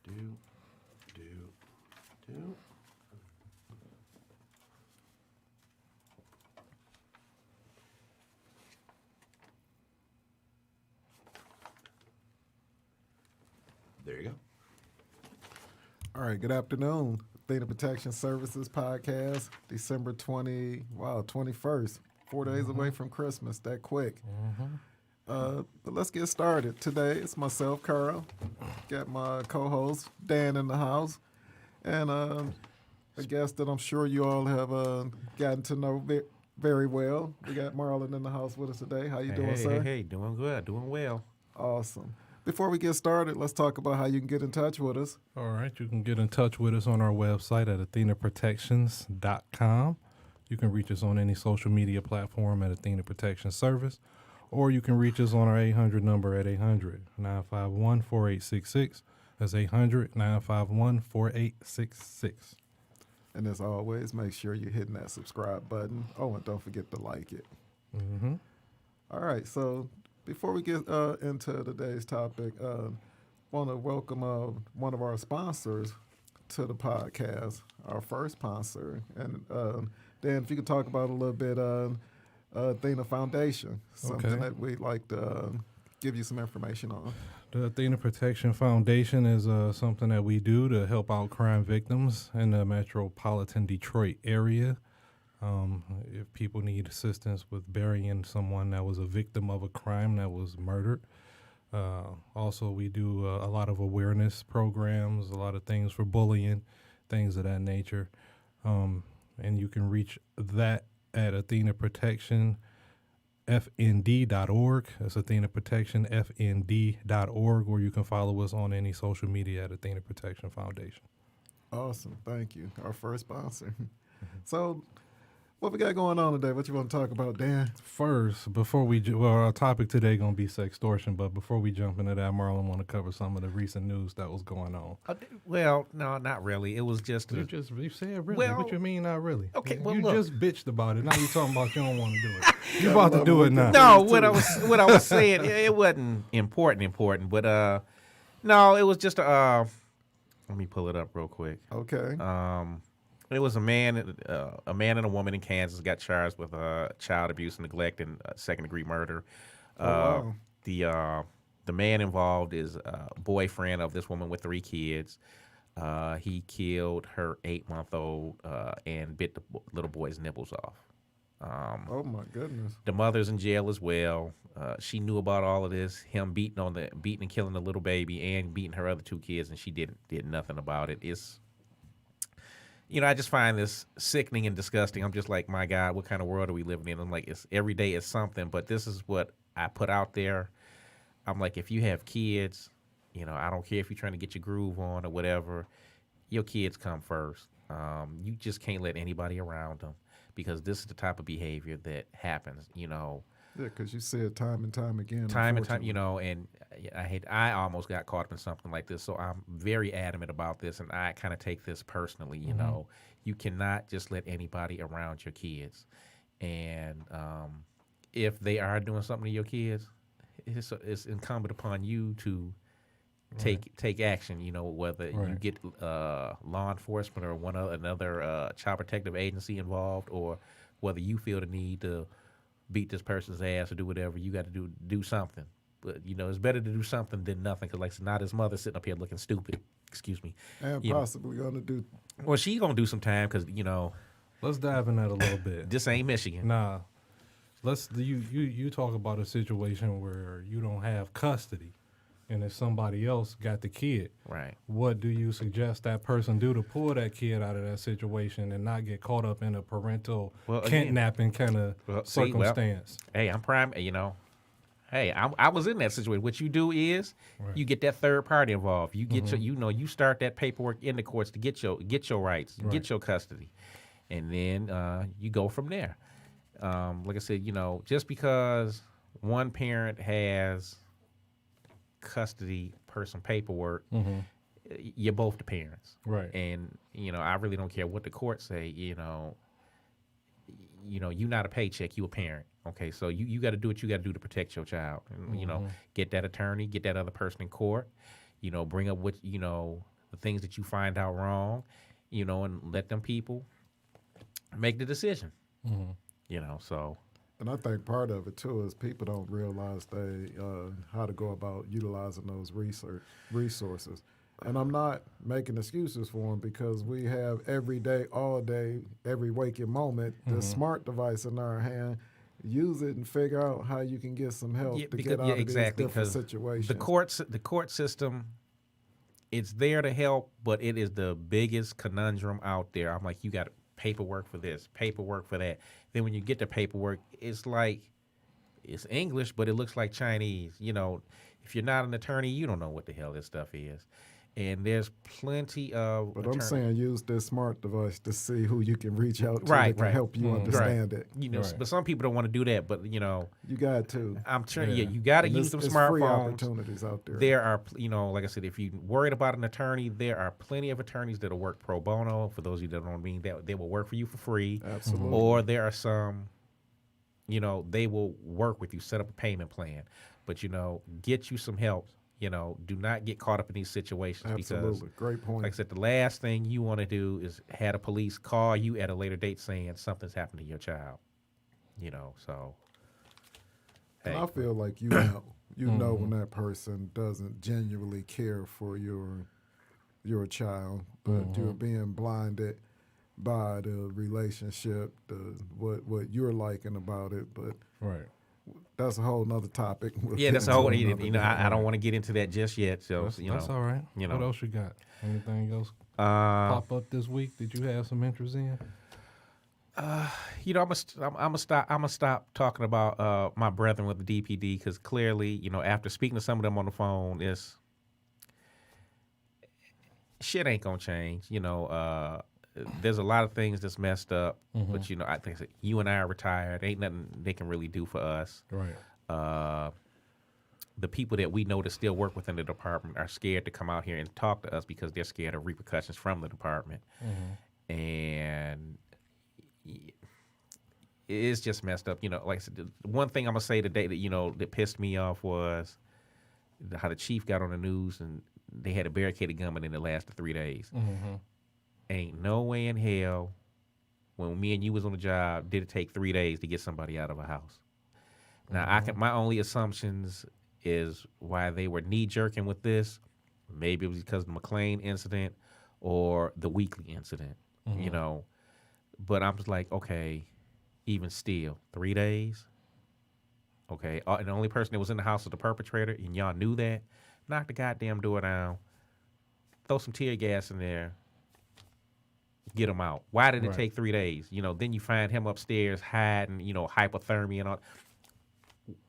Do. There you go. All right, good afternoon. Athena Protection Services podcast, December 21st. 4 days away from Christmas, that quick. But let's get started. Today, it's myself, Carl. Got my co-host, Dan, in the house. And a guest that I'm sure you all have gotten to know very well. We got Marlon in the house with us today. How you doing, sir? Hey, doing good, doing well. Awesome. Before we get started, let's talk about how you can get in touch with us. All right, you can get in touch with us on our website at athenaprotections.com. You can reach us on any social media platform at Athena Protection Service, or you can reach us on our 800 number at 800-951-4866. That's 800-951-4866. And as always, make sure you're hitting that subscribe button. Oh, and don't forget to like it. Mm-hmm. All right, so before we get into today's topic, want to welcome one of our sponsors to the podcast, our first sponsor. And Dan, if you could talk about a little bit Athena Foundation, something that we'd like to give you some information on. The Athena Protection Foundation is something that we do to help out crime victims in the metropolitan Detroit area. If people need assistance with burying someone that was a victim of a crime that was murdered. Also, we do a lot of awareness programs, a lot of things for bullying, things of that nature. And you can reach that at athenaprotectionfnd.org. That's athenaprotectionfnd.org, or you can follow us on any social media at Athena Protection Foundation. Awesome. Thank you. Our first sponsor. So what we got going on today? What you want to talk about, Dan? First, before our topic today going to be sextortion, but before we jump into that, Marlon want to cover some of the recent news that was going on. Well, no, not really. It was just You said really. Well, what you mean not really? okay, well, you look. just bitched about it. Now you talking about you don't want to do it. You about to do it now. no. What I was saying, it wasn't important, but no, it was just let me pull it up real quick. Okay. It was a man and a woman in Kansas got charged with child abuse and neglect and second-degree murder. Wow. The man involved is a boyfriend of this woman with 3 kids. He killed her 8-month-old and bit the little boy's nipples off. Oh my goodness. The mother's in jail as well. She knew about all of this, him beating and killing the little baby and beating her other 2 kids, and she did nothing about it. I just find this sickening and disgusting. I'm just like, my God, what kind of world are we living in? I'm like, every day is something, but this is what I put out there. I'm like, if you have kids, I don't care if you're trying to get your groove on or whatever, your kids come first. You just can't let anybody around them because this is the type of behavior that happens, Yeah, because you see it time and time again. Time and time, and I almost got caught up in something like this, so I'm very adamant about this, and I kind of take this personally. You cannot just let anybody around your kids, and if they are doing something to your kids, it's incumbent upon you to take action. Whether you get law enforcement or another child protective agency involved, or whether you feel the need to beat this person's ass or do whatever, you got to do something. But, it's better to do something than nothing, because, like, not his mother sitting up here looking stupid. Excuse me. And possibly going to do. Well, she going to do some time because, Let's dive in that a little bit. this ain't Michigan. Nah, you talk about a situation where you don't have custody, and if somebody else got the kid, Right. what do you suggest that person do to pull that kid out of that situation and not get caught up in a parental kidnapping kind of circumstance? Hey, I'm prime, Hey, I was in that situation. What you do is you get that third party involved. You get you start that paperwork in the courts to get your rights, get your custody, and then you go from there. Like I said, just because one parent has custody person paperwork, you're both the parents, Right. And I really don't care what the courts say. You're not a paycheck, you a parent. Okay, so you got to do what you got to do to protect your child. And, get that attorney, get that other person in court. Bring up what the things that you find out wrong, and let them people make the decision. So. And I think part of it too is people don't realize how to go about utilizing those resources. And I'm not making excuses for them because we have every day, all day, every waking moment, the smart device in our hand. Use it and figure out how you can get some help to get out of these different situations. The court system, it's there to help, but it is the biggest conundrum out there. I'm like, you got paperwork for this, paperwork for that. Then when you get the paperwork, it's like it's English, but it looks like Chinese. If you're not an attorney, you don't know what the hell this stuff is. And there's plenty of. But I'm saying use this smart device to see who you can reach out to that can help you understand it. But some people don't want to do that. But you got to. I'm sure. Yeah, you got to use them smartphones. Free opportunities out there. There are, like I said, if you're worried about an attorney, there are plenty of attorneys that'll work pro bono. For those of you that don't mean that, they will work for you for free. Absolutely. Or there are some, they will work with you, set up a payment plan, but get you some help. Do not get caught up in these situations. Absolutely. Because, great point. like I said, the last thing you want to do is have the police call you at a later date saying something's happened to your child. So. Hey. And I feel like you know when that person doesn't genuinely care for your child, but you're being blinded by the relationship, what you're liking about it, but right. That's a whole nother topic. That's a whole. I don't want to get into that just yet. So that's all right. What else you got? Anything else pop up this week that you have some interest in? I'm gonna stop talking about my brethren with the DPD because clearly, after speaking to some of them on the phone, shit ain't gonna change. There's a lot of things that's messed up, but I think you and I are retired. Ain't nothing they can really do for us. Right. The people that we know that still work within the department are scared to come out here and talk to us because they're scared of repercussions from the department, and it's just messed up. Like I said, the one thing I'm gonna say today that that pissed me off was how the chief got on the news and they had a barricaded gunman and it lasted 3 days. Ain't no way in hell when me and you was on the job did it take 3 days to get somebody out of a house. Now my only assumptions is why they were knee jerking with this. Maybe it was because of the McLean incident or the Weekly incident, But I'm just like, okay, even still, 3 days. Okay, and the only person that was in the house was the perpetrator, and y'all knew that. Knock the goddamn door down. Throw some tear gas in there. Get him out. Why did it take 3 days? Then you find him upstairs hiding, hypothermia and all.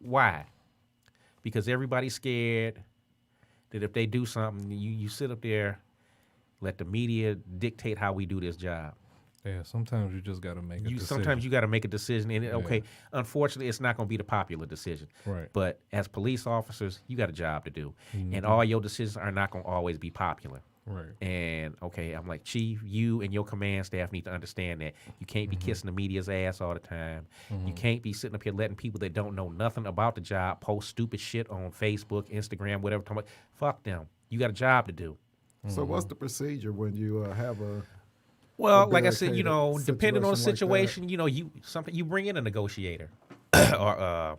Why? Because everybody's scared that if they do something, you sit up there, let the media dictate how we do this job. Yeah, sometimes you just got to make a decision. Sometimes you got to make a decision. And, okay, unfortunately, it's not going to be the popular decision. Right. But as police officers, you got a job to do. And all your decisions are not going to always be popular. Right. And, okay, I'm like, Chief, you and your command staff need to understand that. You can't be kissing the media's ass all the time. You can't be sitting up here letting people that don't know nothing about the job post stupid shit on Facebook, Instagram, whatever. Fuck them. You got a job to do. So what's the procedure when you have a... Well, like I said, depending on the situation, you bring in a negotiator or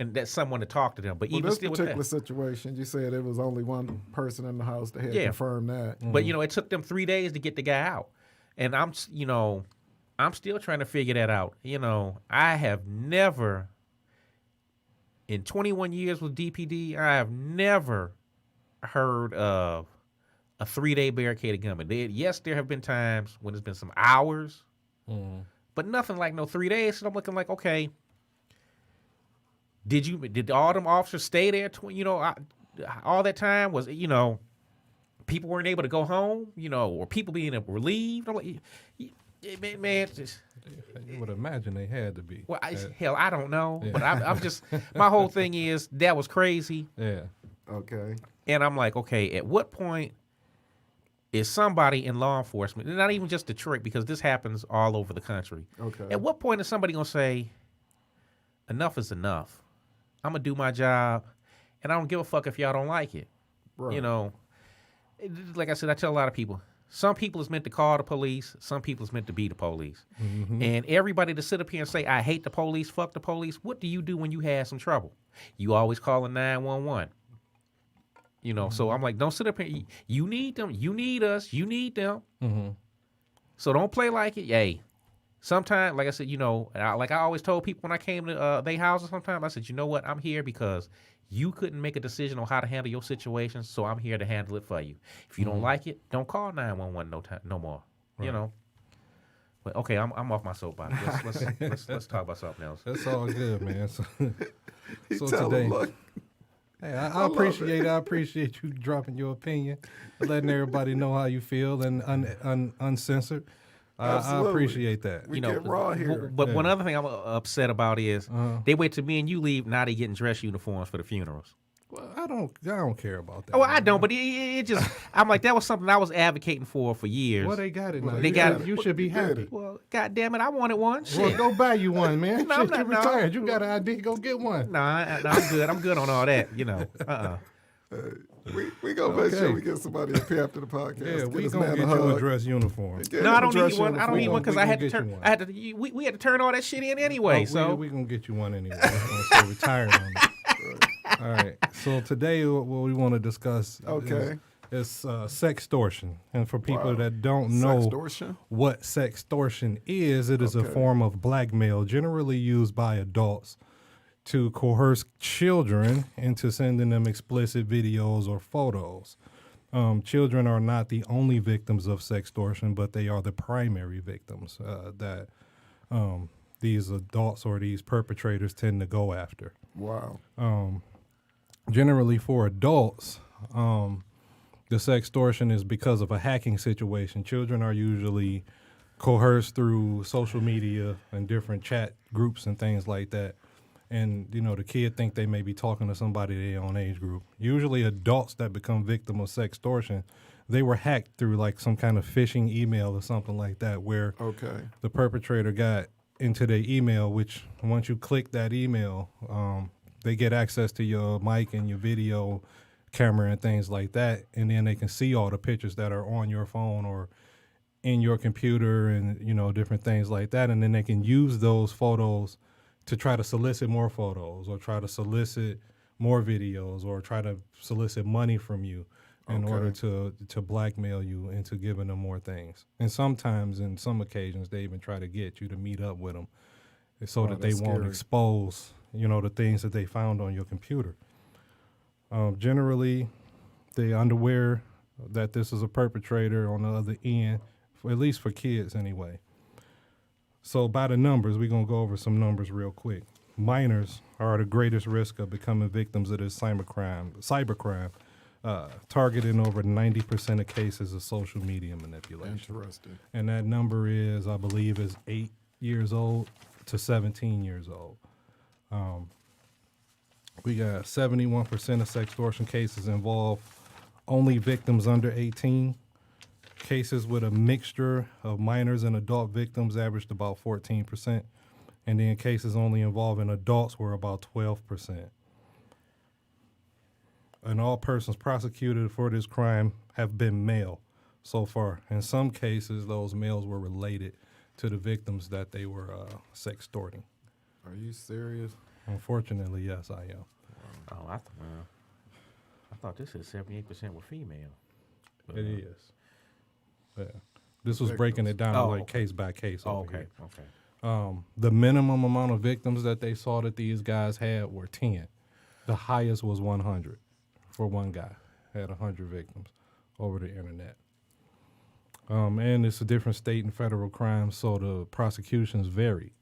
and that's someone to talk to them. But even this still particular with that, situation, you said there was only one person in the house that had confirmed that. But it took them 3 days to get the guy out, and I'm still trying to figure that out. I have never, in 21 years with DPD, I have never heard of a 3-day barricaded gunman. Yes, there have been times when it's been some hours, but nothing like no 3 days. So I'm looking like, okay, did all them officers stay there? All that time was people weren't able to go home, or people being relieved. I'm like, man, just. You would imagine they had to be. Well, hell, I don't know, but I'm just. My whole thing is that was crazy. Yeah. Okay. And I'm like, okay, at what point is somebody in law enforcement, and not even just Detroit, because this happens all over the country. Okay. At what point is somebody gonna say, enough is enough? I'm gonna do my job, and I don't give a fuck if y'all don't like it. Right. like I said, I tell a lot of people, some people is meant to call the police, some people is meant to be the police. And everybody to sit up here and say, I hate the police, fuck the police, what do you do when you have some trouble? You always call a 911. So I'm like, don't sit up here. You need them. You need us. You need them. So don't play like it. Hey, sometimes, like I said, like I always told people when I came to their houses sometimes, I said, you know what? I'm here because you couldn't make a decision on how to handle your situation, so I'm here to handle it for you. If you don't like it, don't call 911 no more. Right. But okay, I'm off my soapbox. Let's talk about something else. That's all good, man. So Tell today, him, look, hey, I appreciate it. I appreciate you dropping your opinion, letting everybody know how you feel, and uncensored. I Absolutely. appreciate that. we get raw here. But one other thing I'm upset about is they wait till me and you leave. Now they getting dress uniforms for the funerals. Well, I don't care about that. Oh, I don't. But it just, I'm like, that was something I was advocating for years. Well, they got it now. They got it. You should be happy. Well, God damn it, I wanted one. Well, Shit. go buy you one, man. No, I'm Shit, you not- no. retired. You got an ID. Go get one. Nah, I'm good. I'm good on all that. We gonna make sure Okay. we get somebody up here after the podcast. Yeah, Get we this gonna man get a you a hug. dress uniform. Get No, him I a don't dress need one. I don't need uniform. one because We I gonna had to get you turn. one. I had to. We had to turn all that shit in anyway. So we gonna get you one anyway. We're gonna stay retired on it. All right. So today, what we want to discuss Okay. is sextortion. And for people Wow. that don't know Sextortion? what sextortion is, it is a Okay. form of blackmail generally used by adults to coerce children into sending them explicit videos or photos. Children are not the only victims of sextortion, but they are the primary victims that these adults or these perpetrators tend to go after. Wow. Generally, for adults, the sextortion is because of a hacking situation. Children are usually coerced through social media and different chat groups and things like that. And, the kid think they may be talking to somebody their own age group. Usually adults that become victim of sextortion, they were hacked through like some kind of phishing email or something like that where Okay. the perpetrator got into their email, which once you click that email, they get access to your mic and your video camera and things like that. And then they can see all the pictures that are on your phone or in your computer and, different things like that. And then they can use those photos to try to solicit more photos or try to solicit more videos or try to solicit money from you in Okay. order to blackmail you into giving them more things. And sometimes, in some occasions, they even try to get you to meet up with them so Wow, that they that's won't scary. expose, the things that they found on your computer. Generally, they unaware that this is a perpetrator on the other end, at least for kids anyway. So by the numbers, we're going to go over some numbers real quick. Minors are at the greatest risk of becoming victims of this cybercrime, targeting over 90% of cases of social media manipulation. Interesting. And that number is, I believe, is 8 years old to 17 years old. We got 71% of sextortion cases involve only victims under 18. Cases with a mixture of minors and adult victims averaged about 14%. And then cases only involving adults were about 12%. And all persons prosecuted for this crime have been male so far. In some cases, those males were related to the victims that they were sextorting. Are you serious? Unfortunately, yes, I am. Oh, I thought this said 78% were female. But, It is. Yeah. This was breaking it down Oh, like okay. case by case. Oh, over okay, here. okay. The minimum amount of victims that they saw that these guys had were 10. The highest was 100 for one guy. Had 100 victims over the internet. And it's a different state and federal crime, so the prosecutions vary.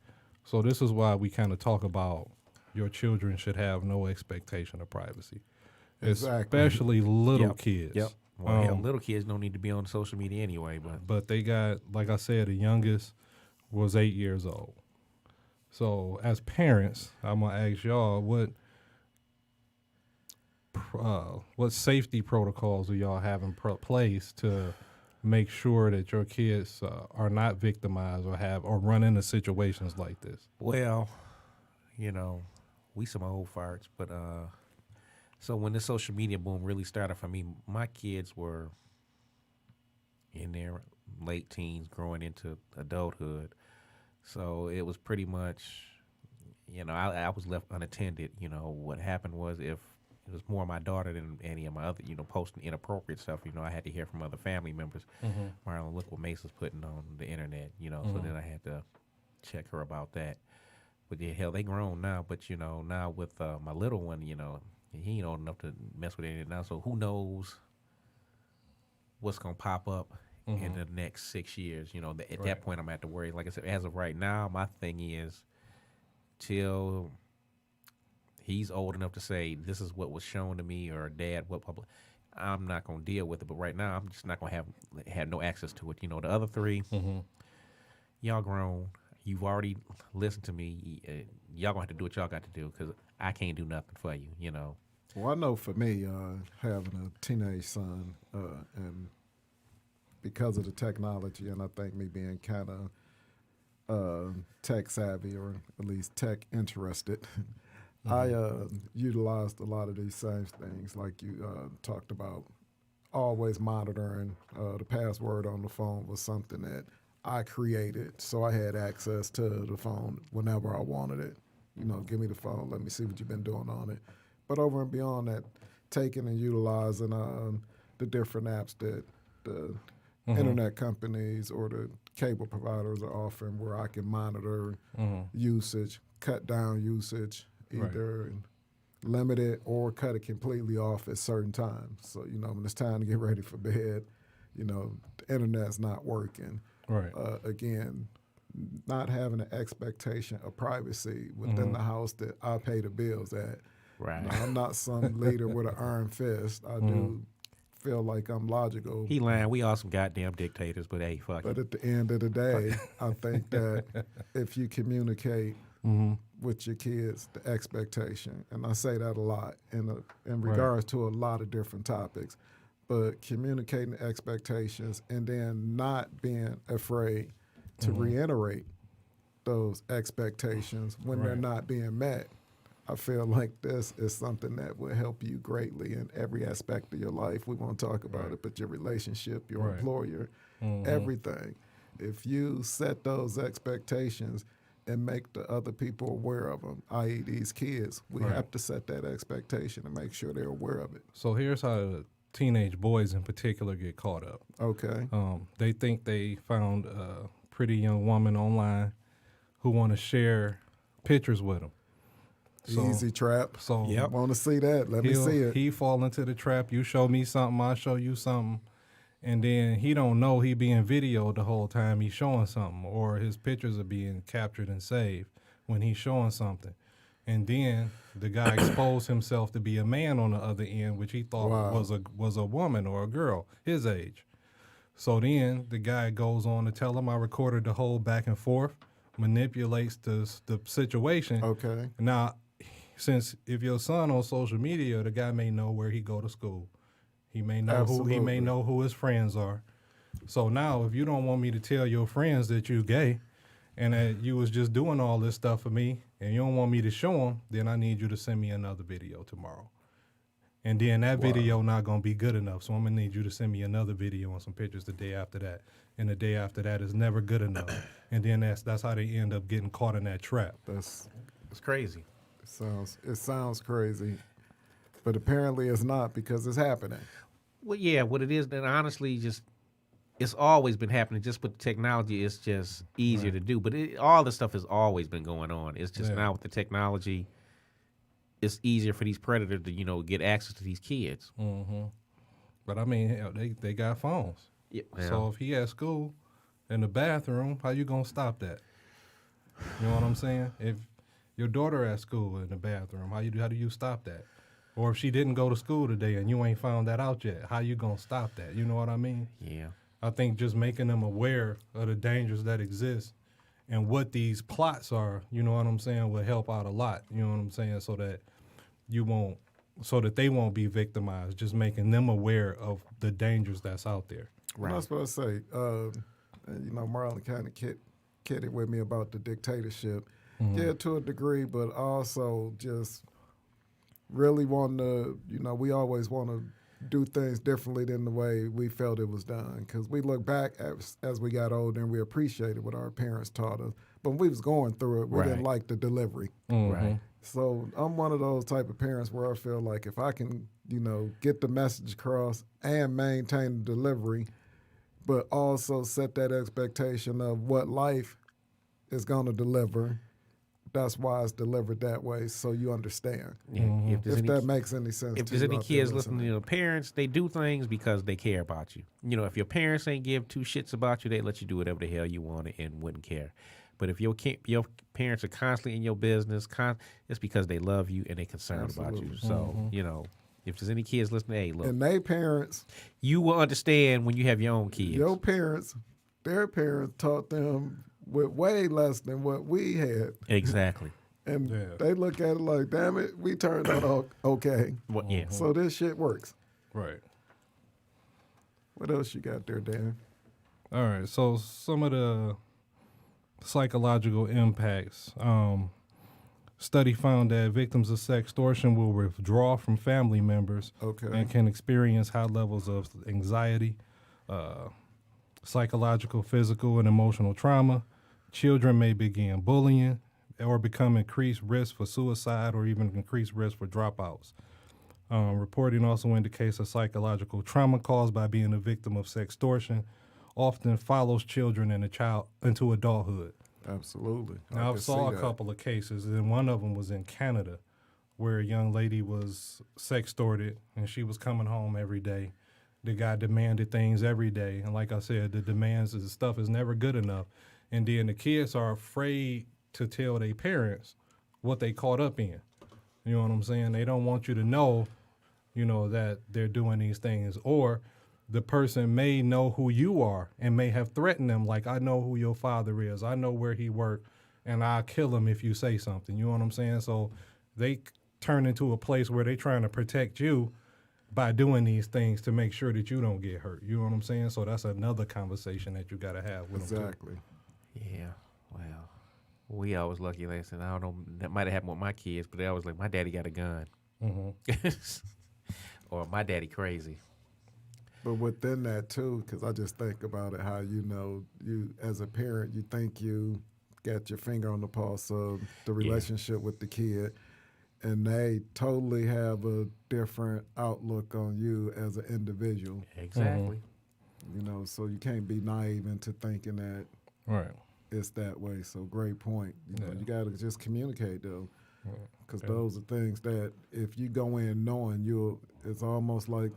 So this is why we kind of talk about your children should have no expectation of privacy, Exactly. especially little Yep, kids. Yep. Well, hell, little kids don't need to be on social media anyway, but But they got, like I said, the youngest was 8 years old. So as parents, I'm gonna ask y'all what safety protocols do y'all have in place to make sure that your kids are not victimized or run into situations like this? well, we some old farts, but so when the social media boom really started for me, my kids were in their late teens, growing into adulthood. So it was pretty much, I was left unattended. What happened was if it was more my daughter than any of my other, posting inappropriate stuff, I had to hear from other family members. Marlon, look what Masa's putting on the internet, so then I had to check her about that. But yeah, hell, they grown now. But now with my little one, he ain't old enough to mess with it now. So who knows what's gonna pop up in the next 6 years? At that point, I'm at to worry. Like I said, as of right now, my thing is till he's old enough to say this is what was shown to me, or dad, what public. I'm not gonna deal with it. But right now, I'm just not gonna have no access to it. The other three, y'all grown. You've already listened to me. Y'all gonna have to do what y'all got to do because I can't do nothing for you. Well, I know for me, having a teenage son, and because of the technology, and I think me being kind of tech savvy or at least tech interested, I utilized a lot of these same things, like you talked about. Always monitoring the password on the phone was something that I created, so I had access to the phone whenever I wanted it. Give me the phone, let me see what you've been doing on it. But over and beyond that, taking and utilizing the different apps that the internet companies or the cable providers are offering, where I can monitor usage, cut down usage, either limit it or cut it completely off at certain times. So, when it's time to get ready for bed, the internet's not working. Right. Again, not having an expectation of privacy within the house that I pay the bills at. Right. I'm not some leader with an iron fist. I do feel like I'm logical. He lying. We all some goddamn dictators, but hey, fuck But it. at the end of the day, I think that if you communicate with your kids, the expectation, and I say that a lot in regards to a lot of different topics, but communicating the expectations and then not being afraid to reiterate those expectations when they're not being met. I feel like this is something that will help you greatly in every aspect of your life. We won't talk about it, but your relationship, your employer, everything. If you set those expectations and make the other people aware of them, i.e. these kids, we have to set that expectation and make sure they're aware of it. So here's how the teenage boys in particular get caught up. Okay. They think they found a pretty young woman online who want to share pictures with them. So, Easy trap. So Want to see that? Let me see it. He fall into the trap. You show me something, I show you something. And then he don't know he being videoed the whole time he's showing something, or his pictures are being captured and saved when he's showing something. And then the guy exposed himself to be a man on the other end, which he thought was a woman or a girl his age. So then the guy goes on to tell him, I recorded the whole back and forth, manipulates the situation. Okay. Now, since if your son on social media, the guy may know where he go to school. He may know who his friends are. So now, if you don't want me to tell your friends that you gay, and that you was just doing all this stuff for me, and you don't want me to show them, then I need you to send me another video tomorrow. And then that video not gonna be good enough, so I'm gonna need you to send me another video and some pictures the day after that. And the day after that is never good enough. And then that's how they end up getting caught in that trap. It's crazy. It sounds crazy, but apparently it's not, because it's happening. Well, yeah, what it is, then honestly, just it's always been happening. Just with technology, it's just easier to do. But all this stuff has always been going on. It's just now with the technology, it's easier for these predators to get access to these kids. Mm-hmm. But I mean, hell, they got phones. Yeah. So if he at school in the bathroom, how you gonna stop that? You know what I'm saying? If your daughter at school in the bathroom, how do you stop that? Or if she didn't go to school today and you ain't found that out yet, how you gonna stop that? You know what I mean? Yeah. I think just making them aware of the dangers that exist and what these plots are, you know what I'm saying, will help out a lot. You know what I'm saying? So that they won't be victimized. Just making them aware of the dangers that's out there. Right. That's what I say. Marlon kind of kidded with me about the dictatorship. Yeah, to a degree, but also just really want to, we always want to do things differently than the way we felt it was done. Because we look back as we got older and we appreciated what our parents taught us. But when we was going through it, we didn't Right. like the delivery. Right. So I'm one of those type of parents where I feel like if I can, get the message across and maintain the delivery, but also set that expectation of what life is going to deliver, that's why it's delivered that way, so you understand. Yeah. If that makes any sense. If to there's you any out there kids listening to their parents, they do things because they care about you. If your parents ain't give two shits about you, they let you do whatever the hell you want and wouldn't care. But if your parents are constantly in your business, it's because they love you and they're concerned about you. So, if there's any kids listening, hey, look. And they parents, You will understand when you have your own kids. your parents, their parents taught them with way less than what we had. Exactly. And Yeah. they look at it like, damn it, we turned out okay. Well, yeah. So this shit works. Right. What else you got there, Dan? All right. So some of the psychological impacts. Study found that victims of sextortion will withdraw from family members Okay. and can experience high levels of anxiety, psychological, physical, and emotional trauma. Children may begin bullying or become increased risk for suicide or even increased risk for dropouts. Reporting also indicates a psychological trauma caused by being a victim of sextortion often follows children and a child into adulthood. Absolutely. Now, I saw a couple of cases, and one of them was in Canada, where a young lady was sextorted, and she was coming home every day. The guy demanded things every day, and like I said, the demands and stuff is never good enough. And then the kids are afraid to tell their parents what they caught up in. You know what I'm saying? They don't want you to know, that they're doing these things, or the person may know who you are and may have threatened them, like, I know who your father is, I know where he worked, and I'll kill him if you say something. You know what I'm saying? So they turn into a place where they're trying to protect you by doing these things to make sure that you don't get hurt. You know what I'm saying? So that's another conversation that you got to have with them. Exactly. Yeah. Well, we always lucky. Like I said, I don't know. That might have happened with my kids, but they always like, my daddy got a gun. Or my daddy crazy. But within that too, because I just think about it, how you as a parent, you think you got your finger on the pulse of the relationship with the kid, and they totally have a different outlook on you as an individual. Exactly. So you can't be naive into thinking that Right. it's that way. So great point. You got to just communicate though, because Yeah. those are things that if you go in knowing it's almost like,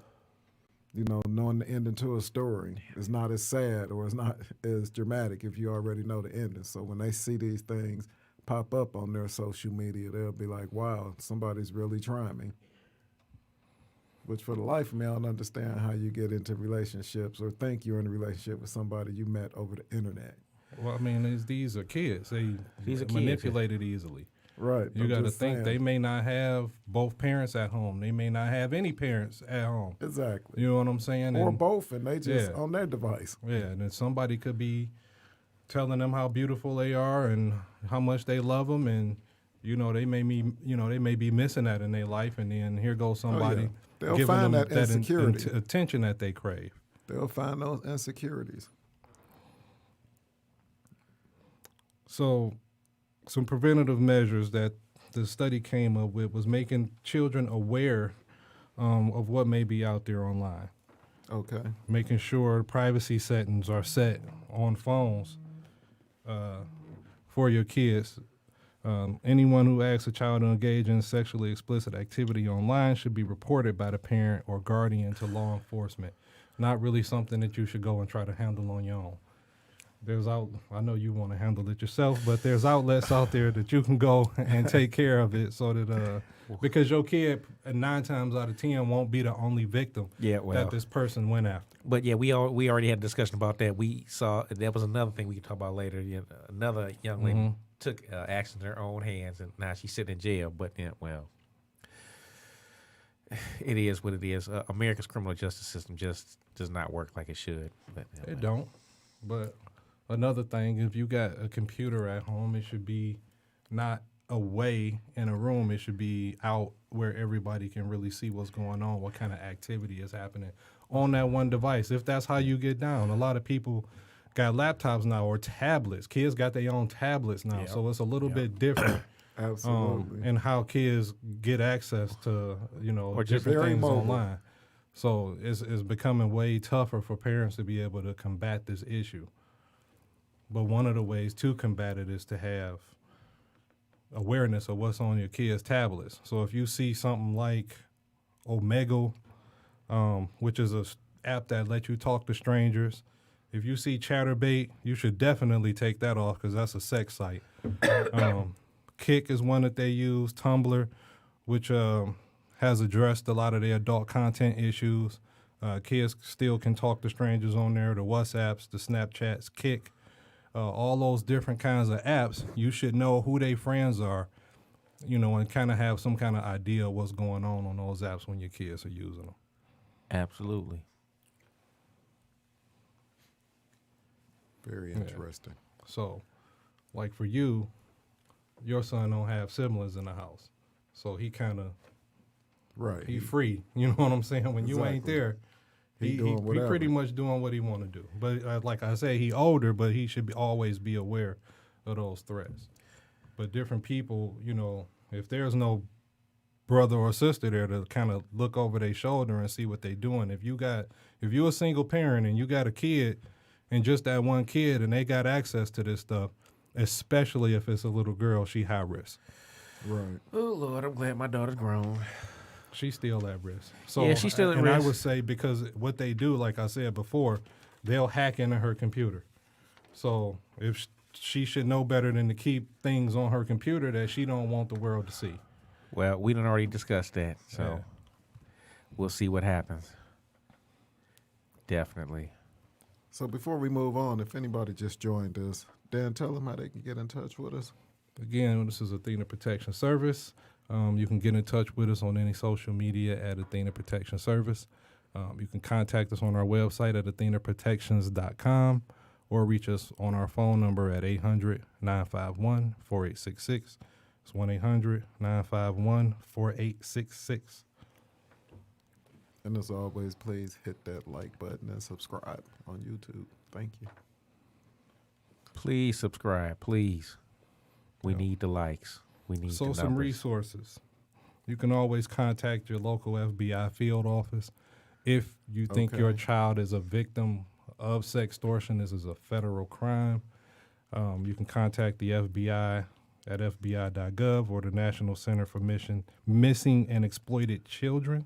knowing the ending to a story. It's not as sad or it's not as dramatic if you already know the ending. So when they see these things pop up on their social media, they'll be like, wow, somebody's really trying me. Which for the life of me, I don't understand how you get into relationships or think you're in a relationship with somebody you met over the internet. Well, I mean, these are kids. These are kids, manipulated easily. Right. You got to think they may not have both parents at home. They may not have any parents at home. Exactly. You know what I'm saying? Or And- both, and they just Yeah. on their device. Yeah, and then somebody could be telling them how beautiful they are and how much they love them, and they may be missing that in their life, and then here goes somebody They'll giving find them that insecurity. attention that they crave. They'll find those insecurities. So, some preventative measures that the study came up with was making children aware of what may be out there online. Okay. Making sure privacy settings are set on phones for your kids. Anyone who asks a child to engage in sexually explicit activity online should be reported by the parent or guardian to law enforcement. Not really something that you should go and try to handle on your own. I know you want to handle it yourself, but there's outlets out there that you can go and take care of it, so that because your kid 9 times out of 10 won't be the only victim that this person went after. But yeah, we already had a discussion about that. We saw that was another thing we can talk about later. Another young lady took action in her own hands, and now she's sitting in jail. But it is what it is. America's criminal justice system just does not work like it should. But, It don't. But another thing, if you got a computer at home, it should be not away in a room. It should be out where everybody can really see what's going on, what kind of activity is happening on that one device. If that's how you get down, a lot of people got laptops now or tablets. Kids got their own tablets now, so it's a little bit different. Absolutely. And how kids get access to, Or just different very things mobile. online. So it's becoming way tougher for parents to be able to combat this issue. But one of the ways to combat it is to have awareness of what's on your kids' tablets. So if you see something like Omegle, which is a app that lets you talk to strangers, if you see Chatterbait, you should definitely take that off because that's a sex site. Kick is one that they use, Tumblr, which has addressed a lot of their adult content issues. Kids still can talk to strangers on there, the WhatsApps, the Snapchats, Kick, all those different kinds of apps. You should know who their friends are, and kind of have some kind of idea of what's going on those apps when your kids are using them. Absolutely. Very interesting. So, like for you, your son don't have siblings in the house, so he kind of Right. he free. You know what I'm saying? When you ain't Exactly. there, He doing he whatever. pretty much doing what he want to do. But like I say, he older, but he should always be aware of those threats. But different people, if there's no brother or sister there to kind of look over their shoulder and see what they doing. If you're a single parent and you got a kid and just that one kid and they got access to this stuff, especially if it's a little girl, she high risk. Right. Oh, Lord, I'm glad my daughter's grown. She's still at risk. So, Yeah, she's still at and I risk. would say because what they do, like I said before, they'll hack into her computer. So if she should know better than to keep things on her computer that she don't want the world to see. Well, we done already discussed that, so Yeah. we'll see what happens. Definitely. So before we move on, if anybody just joined us, Dan, tell them how they can get in touch with us. Again, this is Athena Protection Service. You can get in touch with us on any social media at Athena Protection Service. You can contact us on our website at athenaprotections.com or reach us on our phone number at 800-951-4866. It's 1-800-951-4866. And as always, please hit that like button and subscribe on YouTube. Thank you. Please subscribe, please. We Yeah. need the likes. We need So the some numbers. resources. You can always contact your local FBI field office. If you think your Okay. child is a victim of sextortion, this is a federal crime. You can contact the FBI at fbi.gov or the National Center for Missing and Exploited Children.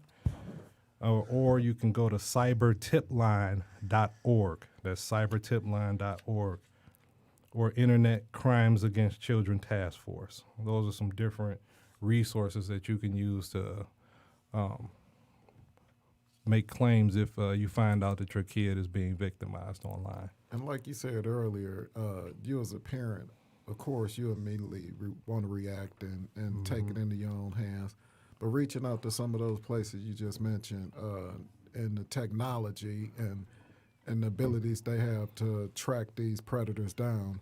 Or you can go to cybertipline.org. That's cybertipline.org. Or Internet Crimes Against Children Task Force. Those are some different resources that you can use to make claims if you find out that your kid is being victimized online. And like you said earlier, you as a parent, of course, you immediately want to react and take it into your own hands. But reaching out to some of those places you just mentioned and the technology and the abilities they have to track these predators down,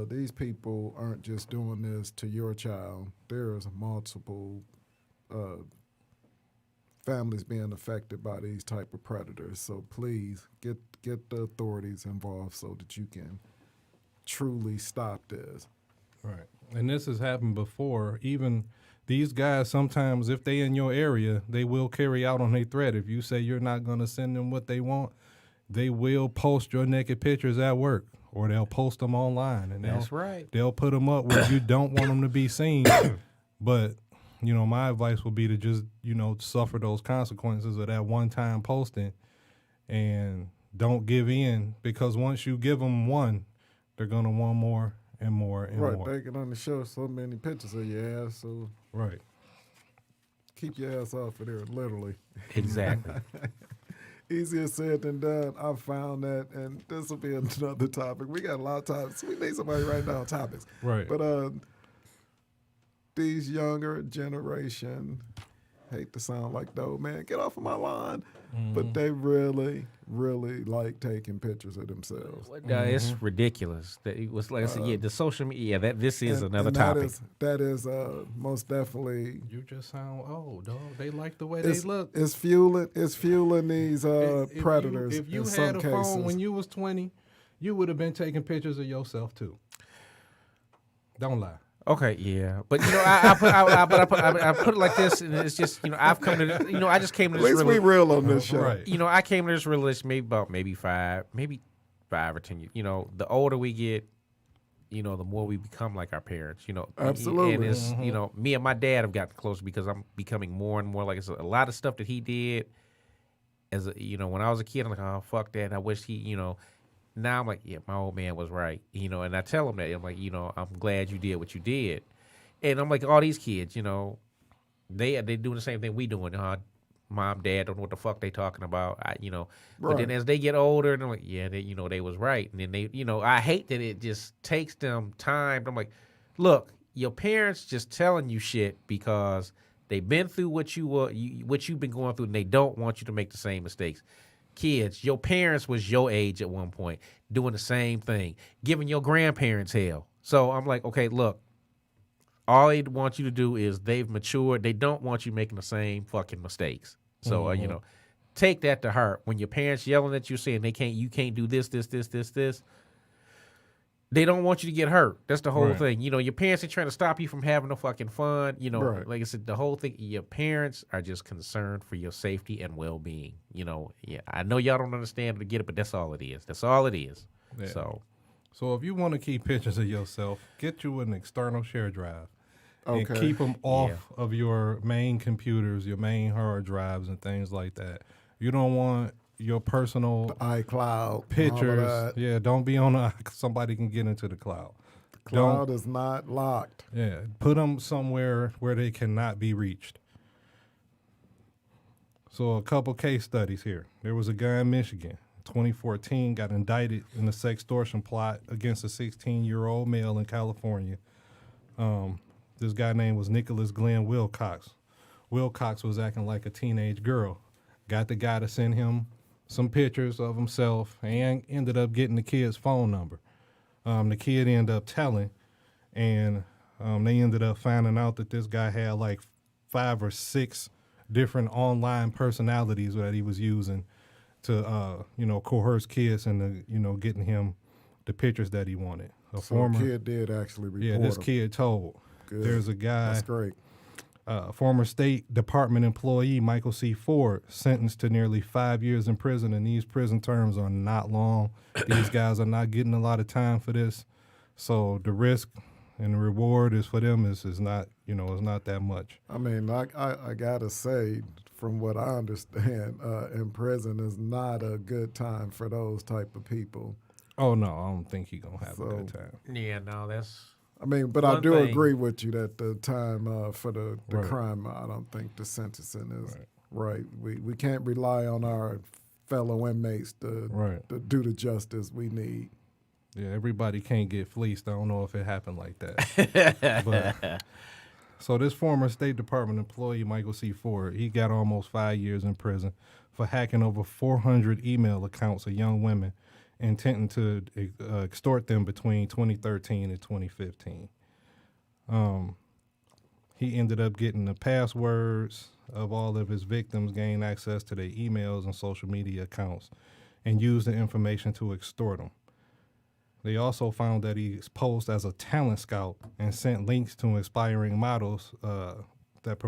these people aren't just doing this to your child. There's multiple families being affected by these type of predators. So please get the authorities involved so that you can truly stop this. Right. And this has happened before. Even these guys, sometimes if they in your area, they will carry out on their threat. If you say you're not going to send them what they want, they will post your naked pictures at work, or they'll post them online. And That's right. They'll put them up where you don't want them to be seen. But, my advice would be to just, suffer those consequences of that one-time posting and don't give in, because once you give them one, they're going to want more and more and Right, more. they can only show so many pictures of your ass, so Right. keep your ass off of there, literally. Exactly. Easier said than done. I found that, and this will be another topic. We got a lot of topics. We need somebody to write down topics. Right. But these younger generation, hate to sound like the old man, get off of my lawn. But they really, really like taking pictures of themselves. It's ridiculous. That it was like I said, the social media. This is another and topic. That is most definitely. You just sound old, dog. They like the way they look. It's fueling these If predators. If you in had some a cases. phone when you was 20, you would have been taking pictures of yourself too. Don't lie. Okay, yeah, but I put it like this, and it's just I've come to I just came to At this least we real on this show. Right. I came to this realization maybe 5 or 10 years. The older we get, the more we become like our parents. Absolutely. And it's me and my dad have gotten closer because I'm becoming more and more like a lot of stuff that he did. As when I was a kid, I'm like, oh fuck that. And I wish he Now I'm like, yeah, my old man was right, and I tell him that. I'm like, I'm glad you did what you did. And I'm like, all these kids, they doing the same thing we doing. Mom, dad don't know what the fuck they talking about. But then as they get older, and I'm like, yeah, they was right. And then they, I hate that it just takes them time. I'm like, look, your parents just telling you shit because they've been through what you've been going through, and they don't want you to make the same mistakes. Kids, your parents was your age at one point, doing the same thing, giving your grandparents hell. So I'm like, okay, look, all they want you to do is they've matured. They don't want you making the same fucking mistakes. So, take that to heart. When your parents yelling at you saying you can't do this, they don't want you to get hurt. That's the whole thing. Your parents ain't trying to stop you from having no fucking fun. Like I said, the whole thing, your parents are just concerned for your safety and well-being. I know y'all don't understand or get it, but that's all it is. That's all it is. Yeah. So if you want to keep pictures of yourself, get you an external share drive. Okay. And keep them off of your main computers, your main hard drives, and things like that. You don't want your personal iCloud pictures. Yeah, don't be on somebody can get into the cloud. The cloud is not locked. Yeah, put them somewhere where they cannot be reached. So a couple case studies here. There was a guy in Michigan, 2014, got indicted in a sextortion plot against a 16-year-old male in California. This guy name was Nicholas Glenn Wilcox. Wilcox was acting like a teenage girl. Got the guy to send him some pictures of himself and ended up getting the kid's phone number. The kid ended up telling, and they ended up finding out that this guy had like 5 or 6 different online personalities that he was using to, coerce kids into, getting him the pictures that he wanted. The kid did actually report this him. kid told. Good. There's a guy. That's great. Former State Department employee Michael C. Ford sentenced to nearly 5 years in prison, and these prison terms are not long. These guys are not getting a lot of time for this, so the risk and the reward is for them is not is not that much. I mean, I gotta say, from what I understand, in prison is not a good time for those type of people. Oh no, I don't think he's gonna have a good time. yeah, no, that's. I mean, but I do agree with you that the time for the Right. crime, I don't think the sentencing is right. We can't rely on our fellow inmates to do the justice we need. Yeah, everybody can't get fleeced. I don't know if it happened like that. But, so this former State Department employee, Michael C. Ford, he got almost 5 years in prison for hacking over 400 email accounts of young women, intending to extort them between 2013 and 2015. He ended up getting the passwords of all of his victims, gained access to their emails and social media accounts, and used the information to extort them. They also found that he posed as a talent scout and sent links to aspiring models that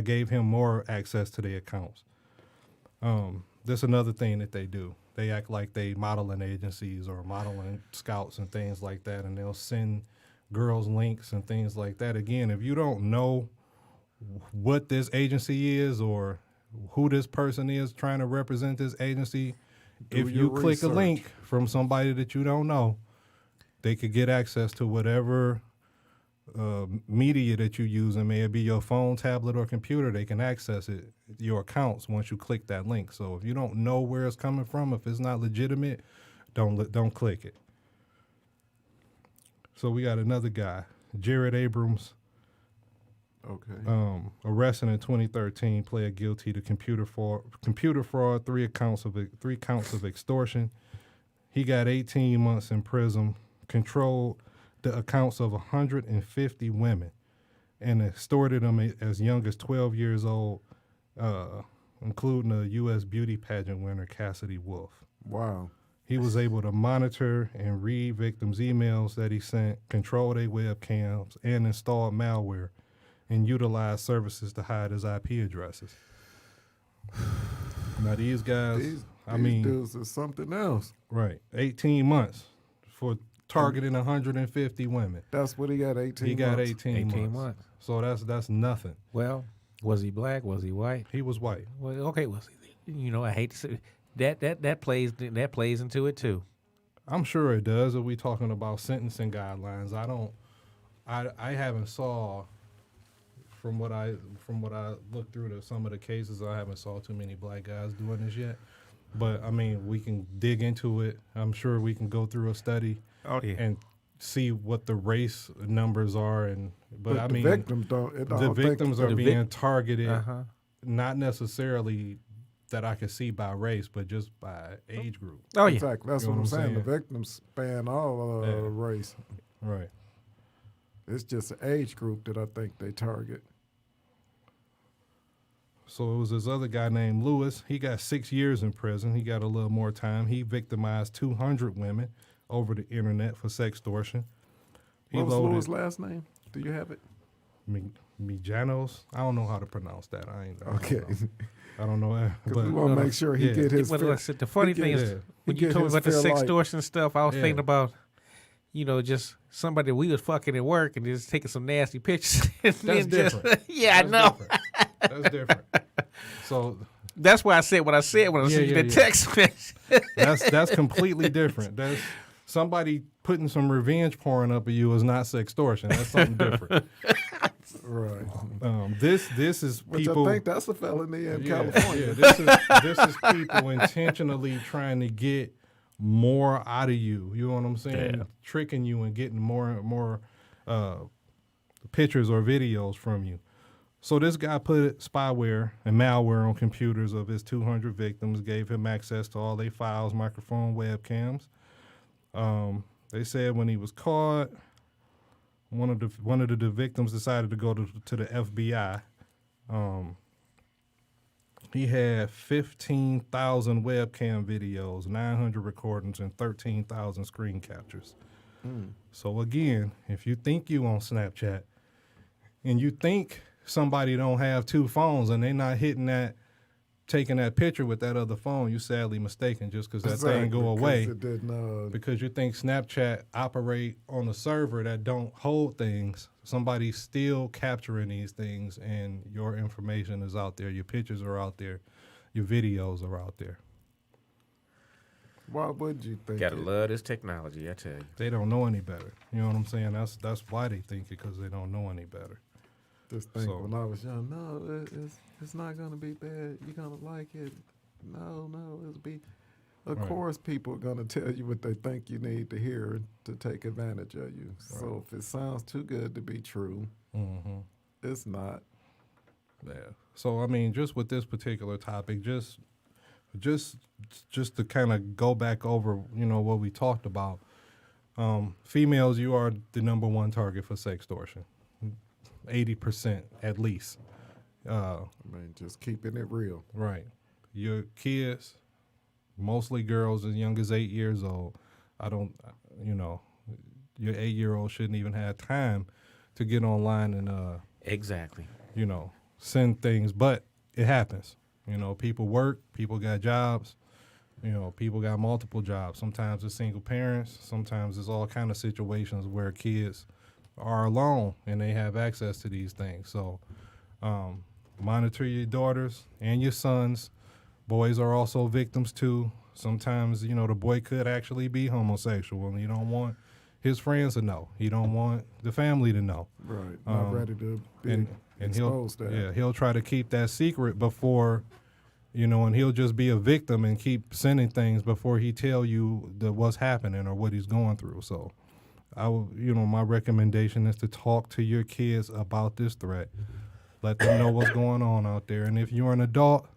gave him more access to their accounts. That's another thing that they do. They act like they modeling agencies or modeling scouts and things like that, and they'll send girls links and things like that. Again, if you don't know what this agency is or who this person is trying to represent this agency, if you click a link from somebody that you don't know, they could get access to whatever media that you use, and may it be your phone, tablet, or computer. They can access it, your accounts, once you click that link. So if you don't know where it's coming from, if it's not legitimate, don't click it. So we got another guy, Jared Abrams. Okay. Arrested in 2013, pled guilty to computer fraud, three counts of extortion. He got 18 months in prison, controlled the accounts of 150 women, and extorted them as young as 12 years old, including a U.S. beauty pageant winner, Cassidy Wolf. Wow. He was able to monitor and read victims' emails that he sent, control their webcams, and install malware, and utilize services to hide his IP addresses. Now these guys, These dudes is something else. right, 18 months for targeting 150 women. That's what he got. 18. He got months. 18 months. So that's nothing. Well, was he black? Was he white? He was white. Well, okay, was he? You know, I hate to say that plays into it too. I'm sure it does. If we talking about sentencing guidelines, I haven't saw from what I looked through some of the cases. I haven't saw too many black guys doing this yet. But I mean, we can dig into it. I'm sure we can go through a study and see what the race numbers are. But I the mean, victims are being targeted, not necessarily that I can see by race, but just by age group. Oh yeah, Exactly. That's You know what I'm what I'm saying. The saying? victims span all race. Right. It's just an age group that I think they target. So it was this other guy named Lewis. He got 6 years in prison. He got a little more time. He victimized 200 women over the internet for sextortion. What was Louis' last name? Do you have it? Mijanos. I don't know how to pronounce that. Okay. I don't know. Because we want to make sure he get his. The funny thing is, when you told me about the sextortion stuff, I was thinking about, just somebody we was fucking at work and just taking some nasty pictures. That's different. Yeah, I know. Different. That's different. So that's why I said what I said when I sent you the text message. that's completely different. That's somebody putting some revenge porn up at you is not sextortion. That's something different. Right. This is Which people. I think that's a felony in California. Yeah, this is people intentionally trying to get more out of you. You know what I'm saying? Yeah. Tricking you and getting more and more pictures or videos from you. So this guy put spyware and malware on computers of his 200 victims, gave him access to all their files, microphone, webcams. They said when he was caught, one of the victims decided to go to the FBI. He had 15,000 webcam videos, 900 recordings, and 13,000 screen captures. So again, if you think you on Snapchat and you think somebody don't have two phones and they not taking that picture with that other phone, you sadly mistaken just because that thing go away. Because you think Snapchat operate on a server that don't hold things. Somebody's still capturing these things and your information is out there. Your pictures are out there. Your videos are out there. Why would you think Gotta love this technology, I tell you. They don't know any better. You know what I'm saying? That's why they think it, because they don't know any better. Just think when I was young, no, it's not going to be bad. You're going to like it. No, it'll be. Of course, people are going to tell you what they think you need to hear to take advantage of you. Right. So if it sounds too good to be true, it's not. Yeah. So, I mean, just with this particular topic, just to kind of go back over, what we talked about, females, you are the number one target for sextortion. 80% at least. Just keeping it real. Right. Your kids, mostly girls as young as 8 years old. Your 8-year-old shouldn't even have time to get online and exactly. Send things, but it happens. People work, people got jobs, people got multiple jobs. Sometimes it's single parents, sometimes it's all kind of situations where kids are alone and they have access to these things. So monitor your daughters and your sons. Boys are also victims too. Sometimes, the boy could actually be homosexual and you don't want his friends to know. He don't want the family to know. Right. Not ready to be exposed to that. Yeah, he'll try to keep that secret before, and he'll just be a victim and keep sending things before he tell you what's happening or what he's going through. So my recommendation is to talk to your kids about this threat. Let them know what's going on out there. And if you're an adult,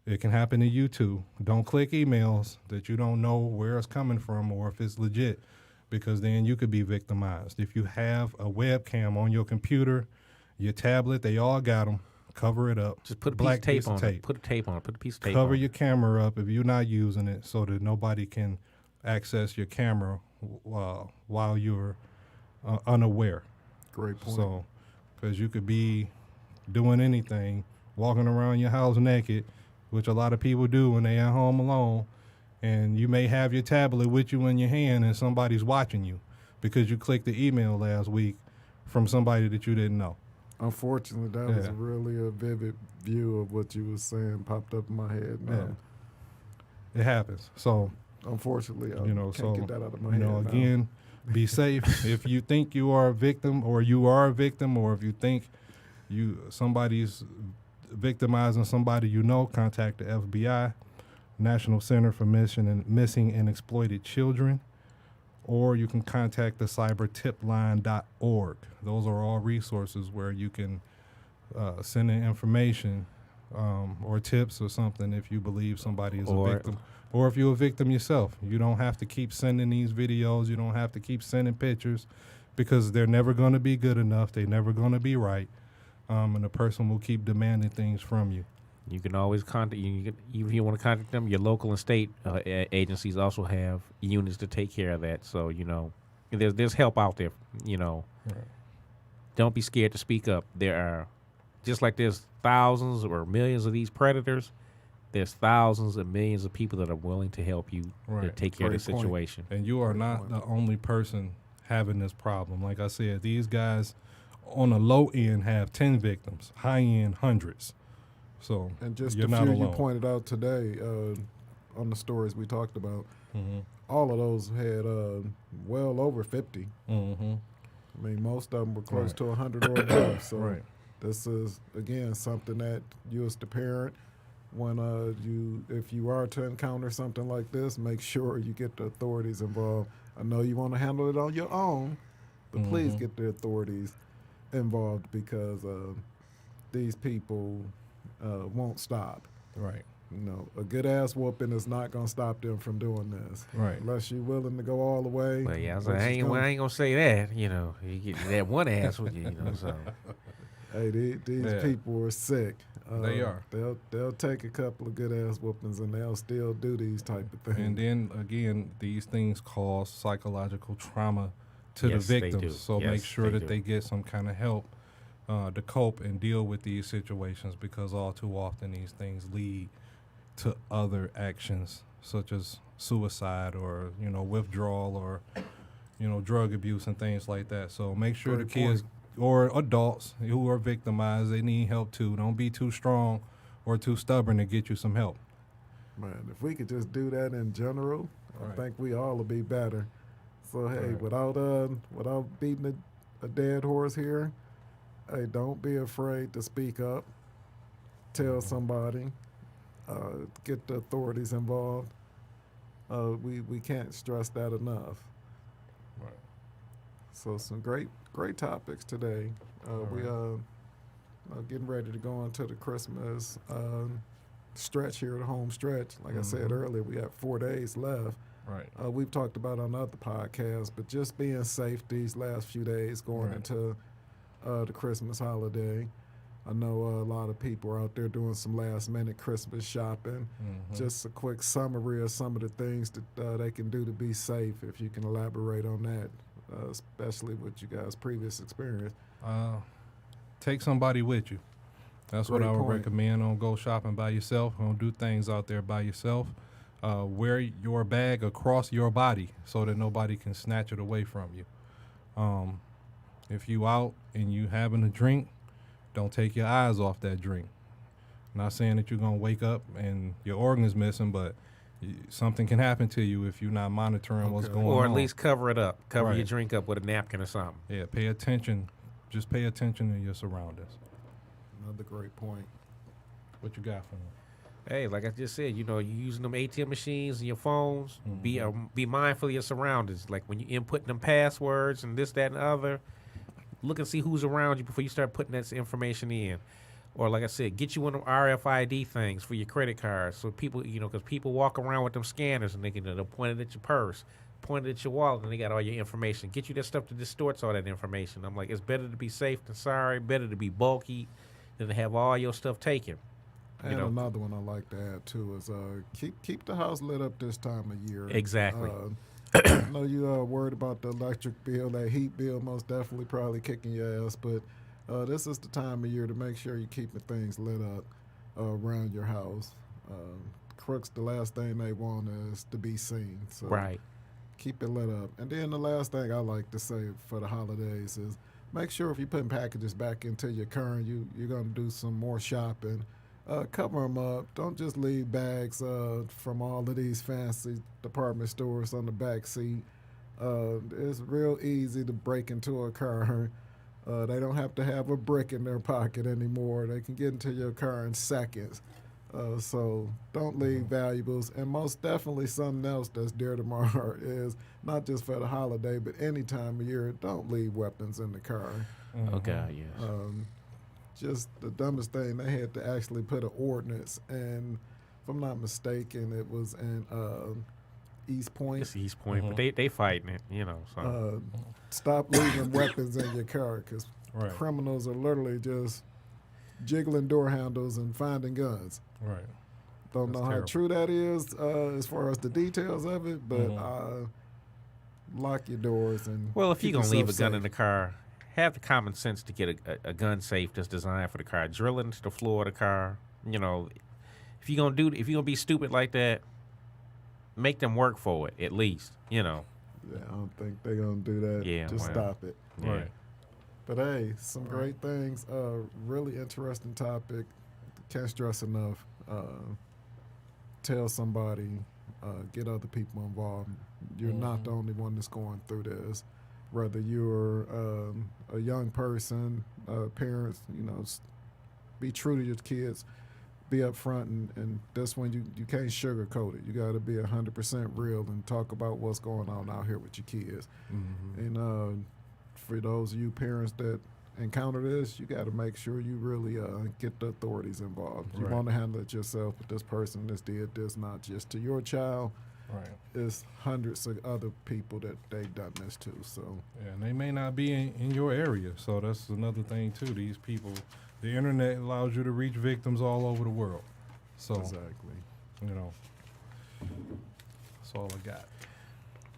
it can happen to you too. Don't click emails that you don't know where it's coming from or if it's legit, because then you could be victimized. If you have a webcam on your computer, your tablet, they all got them. Cover it up. Just put a Black piece of tape piece on of it. Put a tape on it. Put a piece of tape Cover on it. your camera up if you're not using it, so that nobody can access your camera while you're unaware. Great point. So, because you could be doing anything, walking around your house naked, which a lot of people do when they at home alone, and you may have your tablet with you in your hand and somebody's watching you because you clicked the email last week from somebody that you didn't know. Unfortunately, that was really a vivid view of what you were saying popped up in my head, man. It happens. So, Unfortunately, I can't get that out of my head now. Again, be safe. If you think you are a victim, or if you think somebody's victimizing somebody you know, contact the FBI, National Center for Missing and Exploited Children, or you can contact the cybertipline.org. Those are all resources where you can send in information or tips or something if you believe somebody is a victim. Or if you're a victim yourself. You don't have to keep sending these videos. You don't have to keep sending pictures, because they're never going to be good enough. They're never going to be right. And the person will keep demanding things from you. You can always contact even if you want to contact them. Your local and state agencies also have units to take care of that. So there's help out there. Right. Don't be scared to speak up. There are, just like there's thousands or millions of these predators, there's thousands and millions of people that are willing to help you to take care of the situation. And you are not the only person having this problem. Like I said, these guys on the low end have 10 victims, high end hundreds. So and just you're a not few alone. you pointed out today on the stories we talked about, Mm-hmm. all of those had well over 50. Mm-hmm. I mean, most of them were close to 100 or above. So Right. this is, again, something that you as the parent, when if you are to encounter something like this, make sure you get the authorities involved. I know you want to handle it on your own, but please get the authorities involved, because these people won't stop. Right. A good ass whooping is not going to stop them from doing this. Right. Unless you're willing to go all the way. Well, yeah, I ain't gonna say that. You get that one ass with you. So Hey, these people are sick. They are. They'll take a couple of good ass whoopings and they'll still do these type of things. And then again, these things cause psychological trauma to Yes, the they victims. do. So Yes, make sure they that do. they get some kind of help to cope and deal with these situations, because all too often these things lead to other actions such as suicide or withdrawal or drug abuse and things like that. So make sure Great the kids or adults who are victimized, they need help too. Don't be too strong or too stubborn to get you some help. Man, if we could just do that in general, Right. I think we all would be better. So hey, Right. without beating a dead horse here, hey, don't be afraid to speak up. Tell somebody. Get the authorities involved. We can't stress that enough. Right. So some great topics today. We getting ready to go into the Christmas stretch here, the home stretch. Like I said earlier, we have 4 days left. Right. We've talked about on other podcasts, but just being safe these last few days going Right. into the Christmas holiday. I know a lot of people are out there doing some last-minute Christmas shopping. Just a quick summary of some of the things that they can do to be safe, if you can elaborate on that, especially with you guys' previous experience. Take somebody with you. That's what Great I would point. recommend. Don't go shopping by yourself. Don't do things out there by yourself. Wear your bag across your body so that nobody can snatch it away from you. If you out and you having a drink, don't take your eyes off that drink. Not saying that you're going to wake up and your organ's missing, but something can happen to you if you're not monitoring what's going on. or at least cover it up. Cover your Right. drink up with a napkin or something. Yeah, pay attention. Just pay attention to your surroundings. Another great point. What you got for me? Hey, like I just said, you using them ATM machines and your phones. Be mindful of your surroundings. Like when you inputting them passwords and this, that, and the other. Look and see who's around you before you start putting that information in. Or like I said, get you one of them RFID things for your credit cards. So people, because people walk around with them scanners and they're pointed at your purse, pointed at your wallet, and they got all your information. Get you that stuff that distorts all that information. I'm like, it's better to be safe than sorry. Better to be bulky than to have all your stuff taken. And another one I like to add too is keep the house lit up this time of year. Exactly. I know you are worried about the electric bill, that heat bill most definitely probably kicking your ass, but this is the time of year to make sure you're keeping things lit up around your house. Crooks, the last thing they want is to be seen. So Right. keep it lit up. And then the last thing I like to say for the holidays is make sure if you're putting packages back into your current, you're going to do some more shopping. Cover them up. Don't just leave bags from all of these fancy department stores on the back seat. It's real easy to break into a car. They don't have to have a brick in their pocket anymore. They can get into your car in seconds. So don't leave valuables. And most definitely something else that's dear to my heart is not just for the holiday, but any time of year, don't leave weapons in the car. Oh, God, yes. Just the dumbest thing, they had to actually put an ordinance, and if I'm not mistaken, it was in East Point. It's East Point, but they fighting it, So. Stop leaving weapons in your car because criminals are literally just jiggling door handles and finding guns. Right. Don't That's know terrible. how true that is as far as the details of it, but lock your doors and Well, if keep you're going to leave a yourself gun safe. in the car, have the common sense to get a gun safe that's designed for the car. Drill it into the floor of the car. If you're gonna be stupid like that, make them work for it at least. Yeah, I don't think they're gonna do that. Yeah, Just well, stop it. Yeah. Right. But hey, some great things. Really interesting topic. Can't stress enough. Tell somebody. Get other people involved. You're not the only one that's going through this. Whether you're a young person, parents, be true to your kids. Be upfront, and this one you can't sugarcoat it. You got to be 100% real and talk about what's going on out here with your kids. And for those of you parents that encounter this, you got to make sure you really get the authorities involved. You Right. want to handle it yourself, but this person that's did this not just to your child. Right. It's hundreds of other people that they've done this to. So Yeah, and they may not be in your area, so that's another thing too. These people, the internet allows you to reach victims all over the world. So exactly. That's all I got.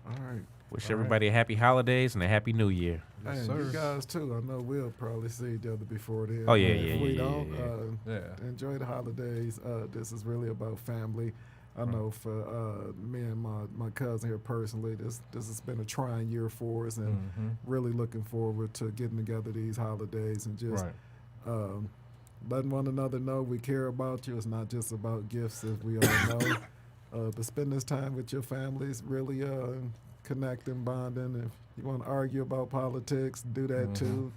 All right. Wish All everybody a happy holidays and a happy New Year. Yes, And sir. you guys too. I know we'll probably see each other before then. Oh, yeah, But yeah, if we yeah, don't, yeah, Yeah. enjoy the holidays. This is really about family. I know for me and my cousin here personally, this has been a trying year for us, and really looking forward to getting together these holidays and just Right. letting one another know we care about you. It's not just about gifts, as we all know, but spend this time with your families, really connecting, bonding. If you want to argue about politics, do that too.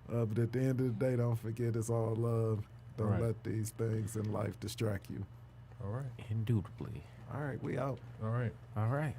But at the end of the day, don't forget it's all love. Don't Right. let these things in life distract you. All right. Indubitably. All right, we out. All right. All right.